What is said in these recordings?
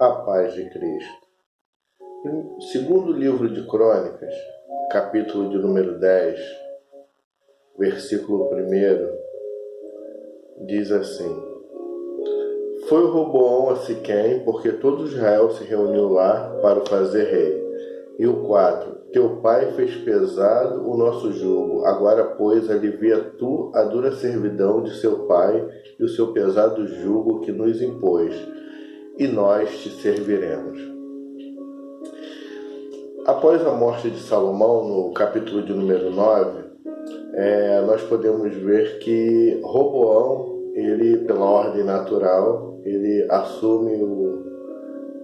A paz de Cristo. Segundo livro de Crônicas, capítulo de número 10, versículo 1, diz assim: Foi Roboão a Siquém, porque todo Israel se reuniu lá para o fazer rei. E o 4: Teu pai fez pesado o nosso jugo, agora, pois, alivia tu a dura servidão de seu pai e o seu pesado jugo que nos impôs, e nós te serviremos. Após a morte de Salomão, no capítulo de número 9, nós podemos ver que Roboão, ele, pela ordem natural, ele assume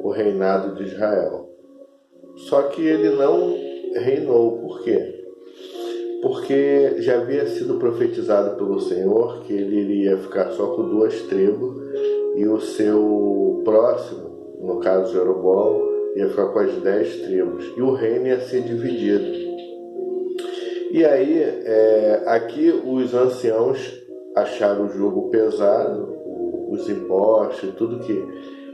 o reinado de Israel. Só que ele não reinou. Por quê? Porque já havia sido profetizado pelo Senhor que ele iria ficar só com 2 tribos e o seu próximo, no caso Jeroboão, ia ficar com as 10 tribos e o reino ia ser dividido. E aí, aqui os anciãos acharam o jugo pesado, os impostos, tudo que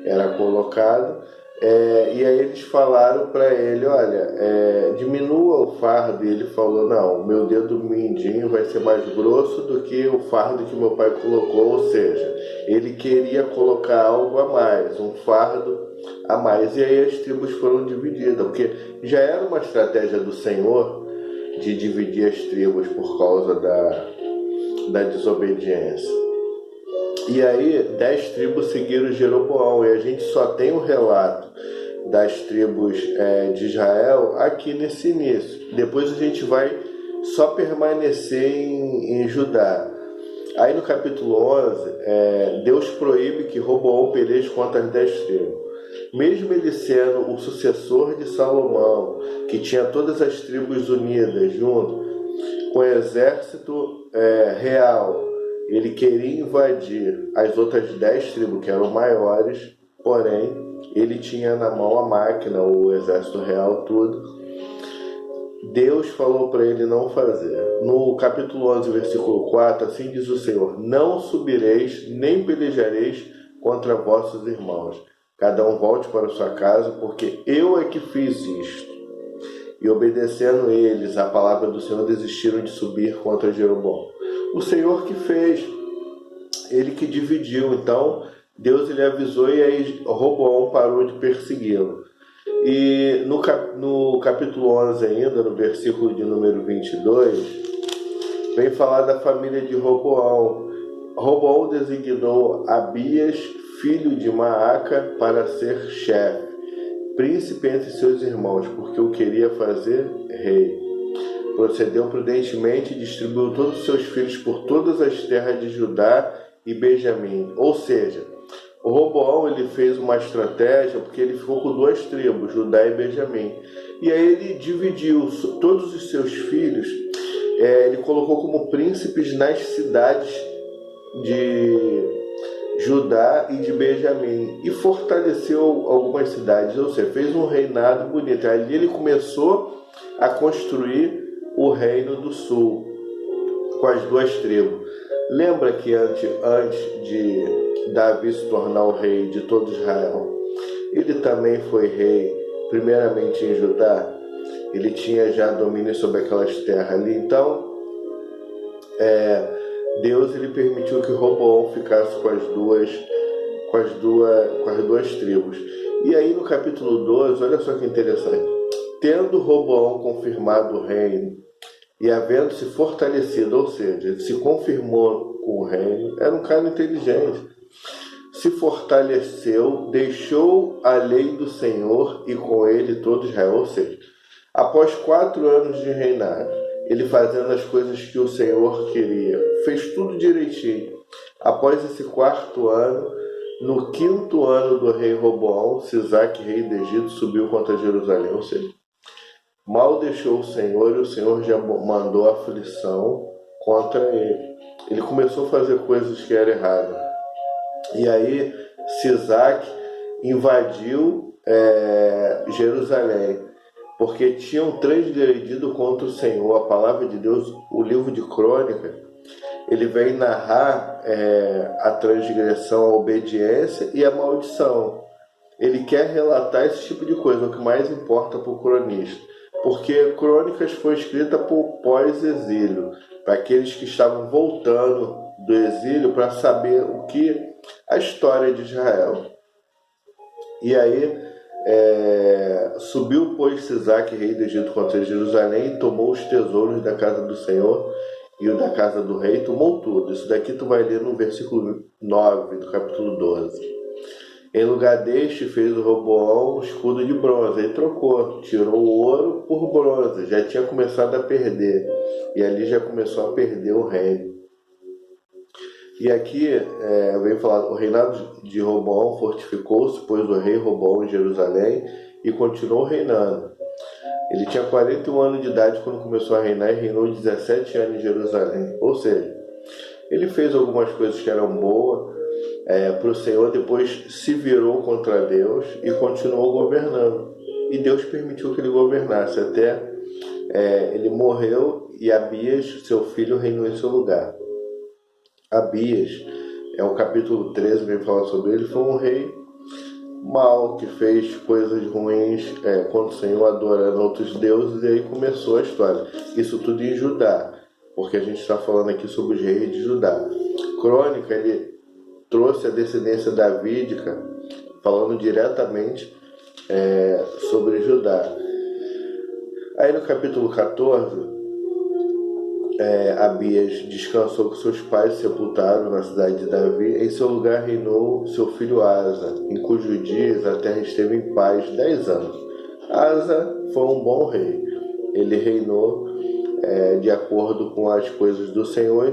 era colocado, e aí eles falaram para ele: olha, diminua o fardo. E ele falou: não, o meu dedo mindinho vai ser mais grosso do que o fardo que meu pai colocou. Ou seja, ele queria colocar algo a mais, um fardo a mais. E aí as tribos foram divididas, porque já era uma estratégia do Senhor de dividir as tribos por causa da desobediência. E aí 10 tribos seguiram Jeroboão, e a gente só tem o relato das tribos de Israel aqui nesse início. Depois a gente vai só permanecer em Judá. Aí no capítulo 11, Deus proíbe que Roboão peleje contra as 10 tribos. Mesmo ele sendo o sucessor de Salomão, que tinha todas as tribos unidas junto, com o exército real, ele queria invadir as outras 10 tribos, que eram maiores, porém, ele tinha na mão a máquina, o exército real, tudo. Deus falou para ele não fazer. No capítulo 11, versículo 4, assim diz o Senhor: Não subireis, nem pelejareis contra vossos irmãos. Cada um volte para sua casa, porque eu é que fiz isto. E obedecendo eles a palavra do Senhor, desistiram de subir contra Jeroboão. O Senhor que fez, ele que dividiu. Então Deus ele avisou, e aí Roboão parou de persegui-lo. E no capítulo 11 ainda, no versículo de número 22, vem falar da família de Roboão. Roboão designou Abias, filho de Maaca, para ser chefe, príncipe entre seus irmãos, porque o queria fazer rei. Procedeu prudentemente e distribuiu todos os seus filhos por todas as terras de Judá e Benjamim. Ou seja, o Roboão ele fez uma estratégia, porque ele ficou com 2 tribos, Judá e Benjamim. E aí ele dividiu todos os seus filhos, ele colocou como príncipes nas cidades de Judá e de Benjamim, e fortaleceu algumas cidades, ou seja, fez um reinado bonito. Ali ele começou a construir o reino do sul, com as 2 tribos. Lembra que antes de Davi se tornar o rei de todo Israel, ele também foi rei, primeiramente em Judá. Ele tinha já domínio sobre aquelas terras ali. Então, Deus ele permitiu que Roboão ficasse com as duas tribos. E aí no capítulo 12, olha só que interessante: tendo Roboão confirmado o reino e havendo se fortalecido, ou seja, ele se confirmou com o reino, era um cara inteligente, se fortaleceu, deixou a lei do Senhor e com ele todo Israel. Ou seja, após 4 anos de reinado, ele fazendo as coisas que o Senhor queria, fez tudo direitinho. Após esse 4º ano, no 5º ano do rei Roboão, Sisaque, rei do Egito, subiu contra Jerusalém. Ou seja, mal deixou o Senhor, e o Senhor já mandou aflição contra ele. Ele começou a fazer coisas que eram erradas. E aí Sisaque invadiu Jerusalém, porque tinham transgredido contra o Senhor. A palavra de Deus, o livro de Crônicas, ele vem narrar a transgressão, a obediência e a maldição. ele quer relatar esse tipo de coisa, o que mais importa para o cronista. Porque Crônicas foi escrita por pós-exílio, para aqueles que estavam voltando do exílio para saber o que a história de Israel. E aí subiu, pois, Sisaque, rei do Egito, contra Jerusalém, e tomou os tesouros da casa do Senhor e o da casa do rei, tomou tudo. Isso daqui tu vai ler no versículo 9 do capítulo 12. Em lugar deste, fez o Roboão um escudo de bronze. Aí trocou, tirou o ouro por bronze. Já tinha começado a perder. E ali já começou a perder o reino. E aqui vem falar: o reinado de Roboão fortificou-se, pôs o rei Roboão em Jerusalém e continuou reinando. Ele tinha 41 anos de idade quando começou a reinar e reinou 17 anos em Jerusalém. Ou seja, ele fez algumas coisas que eram boas para o Senhor, depois se virou contra Deus e continuou governando. E Deus permitiu que ele governasse até ele morreu e Abias, seu filho, reinou em seu lugar. Abias, o capítulo 13 vem falar sobre ele, foi um rei mau que fez coisas ruins contra o Senhor, adorando outros deuses, e aí começou a história. Isso tudo em Judá, porque a gente está falando aqui sobre os reis de Judá. Crônica, ele trouxe a descendência davídica, falando diretamente sobre Judá. Aí no capítulo 14, Abias descansou com seus pais, sepultaram na cidade de Davi. Em seu lugar reinou seu filho Asa, em cujos dias a terra esteve em paz 10 anos. Asa foi um bom rei. Ele reinou de acordo com as coisas do Senhor.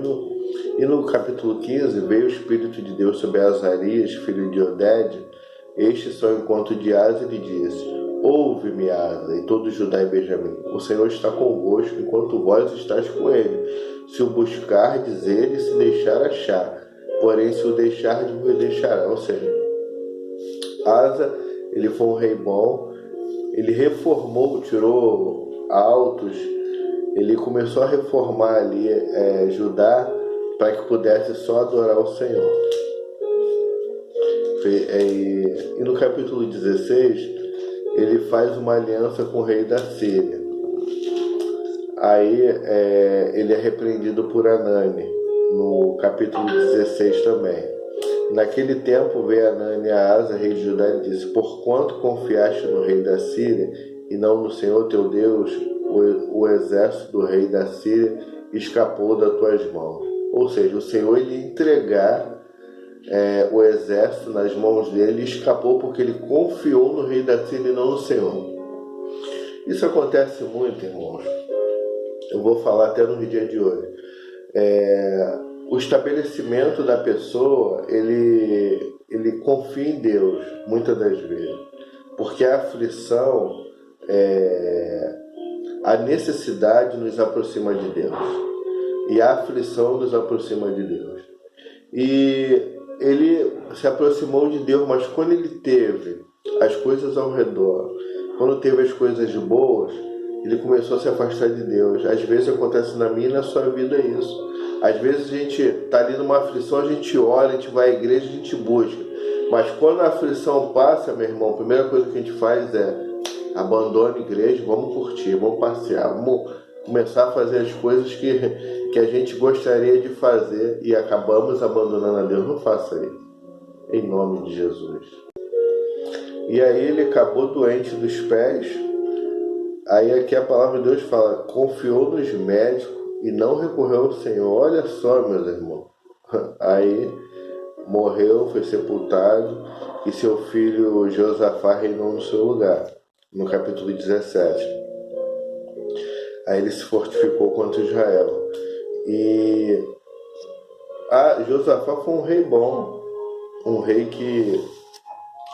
E no capítulo 15 veio o Espírito de Deus sobre Azarias, filho de Oded. Este só encontro de Asa e lhe disse: ouve-me, Asa, e todo Judá e Benjamim. O Senhor está convosco, enquanto vós estáis com ele. Se o buscardes, ele se deixar achar. Porém, se o deixardes, vos deixará. Ou seja, Asa, ele foi um rei bom. Ele reformou, tirou altos. Ele começou a reformar ali Judá, para que pudesse só adorar o Senhor. E no capítulo 16, ele faz uma aliança com o rei da Síria. Aí ele é repreendido por Anani, no capítulo 16 também. Naquele tempo veio Anani a Asa, rei de Judá, e disse: porquanto confiaste no rei da Síria e não no Senhor teu Deus, o exército do rei da Síria escapou das tuas mãos. Ou seja, o Senhor ia entregar o exército nas mãos dele e escapou porque ele confiou no rei da Síria e não no Senhor. Isso acontece muito, irmãos. Eu vou falar até no dia de hoje. O estabelecimento da pessoa, ele confia em Deus, muitas das vezes. Porque a aflição, a necessidade nos aproxima de Deus. E a aflição nos aproxima de Deus. E ele se aproximou de Deus, mas quando ele teve as coisas ao redor, quando teve as coisas boas, ele começou a se afastar de Deus. Às vezes acontece na minha e na sua vida isso. Às vezes a gente está ali numa aflição, a gente ora, a gente vai à igreja, a gente busca. Mas quando a aflição passa, meu irmão, a primeira coisa que a gente faz abandona a igreja, vamos curtir, vamos passear, vamos começar a fazer as coisas que a gente gostaria de fazer e acabamos abandonando a Deus. Não faça isso, em nome de Jesus. E aí ele acabou doente dos pés. Aí aqui a palavra de Deus fala: confiou nos médicos e não recorreu ao Senhor. Olha só, meus irmãos. Aí morreu, foi sepultado, e seu filho Josafá reinou no seu lugar, no capítulo 17. Aí ele se fortificou contra Israel. E Josafá foi um rei bom, um rei que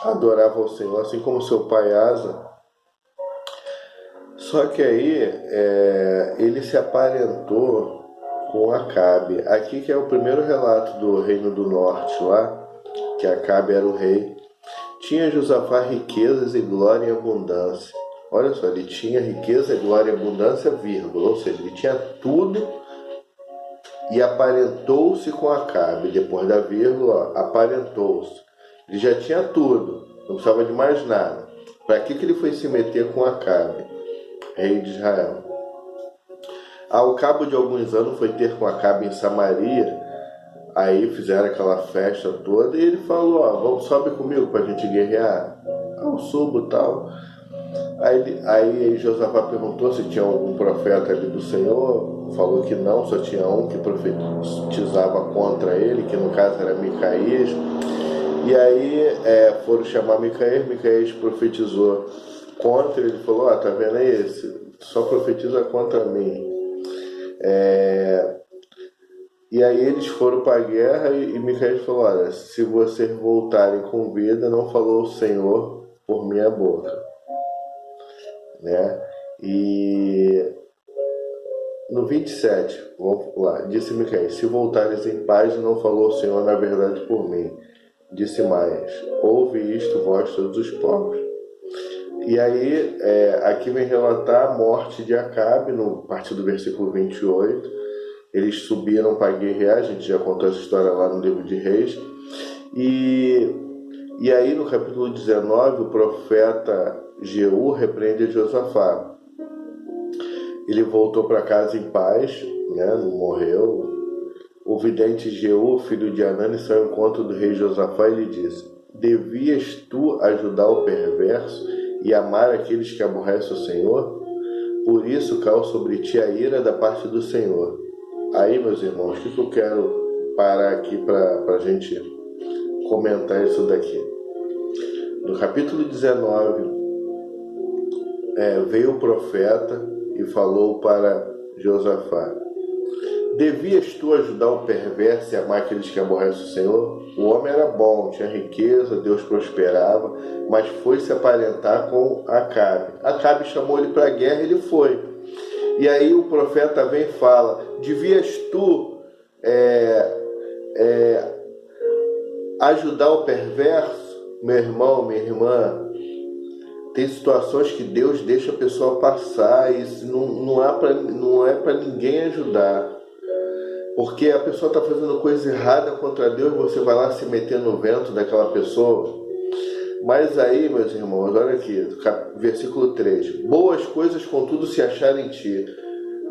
adorava o Senhor, assim como seu pai Asa. Só que aí ele se aparentou com Acabe. Aqui que é o primeiro relato do reino do norte lá, que Acabe era o rei. Tinha Josafá riquezas e glória e abundância. Olha só, ele tinha riqueza, glória e abundância, vírgula. Ou seja, ele tinha tudo e aparentou-se com Acabe. Depois da vírgula, aparentou-se. Ele já tinha tudo. não precisava de mais nada. Para que ele foi se meter com Acabe, rei de Israel? Ao cabo de alguns anos foi ter com Acabe em Samaria. Aí fizeram aquela festa toda e ele falou, vamos, sobe comigo pra gente guerrear. Eu subo e tal. Aí Josafá perguntou se tinha algum profeta ali do Senhor. Falou que não, só tinha um que profetizava contra ele, que no caso era Micaías. E aí foram chamar Micaías profetizou contra ele. Falou, tá vendo aí? Esse só profetiza contra mim. E aí eles foram para a guerra e Micaías falou, olha, se vocês voltarem com vida, não falou o Senhor por minha boca. Né? E no 27, vamos lá, disse Micaías, se voltares em paz, não falou o Senhor na verdade por mim. Disse mais, ouve isto vós todos os povos. E aí, aqui vem relatar a morte de Acabe, a partir do versículo 28. Eles subiram para guerrear, a gente já contou essa história lá no livro de Reis. E aí, no capítulo 19, o profeta Jeú repreende Josafá. Ele voltou para casa em paz, né, não morreu. O vidente Jeú, filho de Anani, saiu ao encontro do rei Josafá e lhe disse, devias tu ajudar o perverso e amar aqueles que aborrecem o Senhor? Por isso caiu sobre ti a ira da parte do Senhor. Aí, meus irmãos, o que eu quero parar aqui para a gente comentar isso daqui? No capítulo 19, veio o profeta e falou para Josafá, devias tu ajudar o perverso e amar aqueles que aborrecem o Senhor? O homem era bom, tinha riqueza, Deus prosperava, mas foi se aparentar com Acabe. Acabe chamou ele para a guerra e ele foi. E aí o profeta vem e fala, devias tu ajudar o perverso? Meu irmão, minha irmã, tem situações que Deus deixa a pessoa passar e isso não é para ninguém ajudar. Porque a pessoa está fazendo coisa errada contra Deus e você vai lá se meter no vento daquela pessoa. Mas aí, meus irmãos, olha aqui, versículo 3. Boas coisas, contudo, se acharam em ti.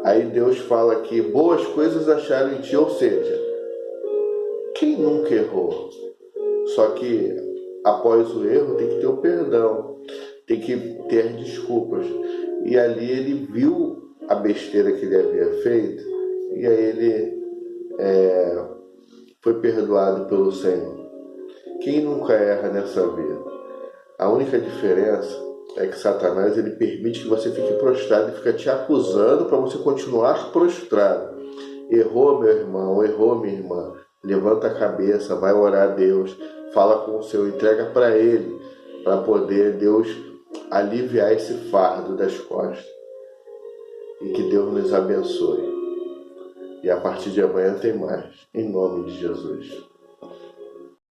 Aí Deus fala aqui, boas coisas acharam em ti. Ou seja, quem nunca errou? Só que após o erro tem que ter o perdão, tem que ter desculpas. E ali ele viu a besteira que ele havia feito e aí ele foi perdoado pelo Senhor. Quem nunca erra nessa vida? A única diferença é que Satanás ele permite que você fique prostrado e fica te acusando para você continuar prostrado. Errou, meu irmão, errou, minha irmã. Levanta a cabeça, vai orar a Deus, fala com o Senhor, entrega para Ele, para poder Deus aliviar esse fardo das costas. E que Deus nos abençoe. E a partir de amanhã tem mais. Em nome de Jesus.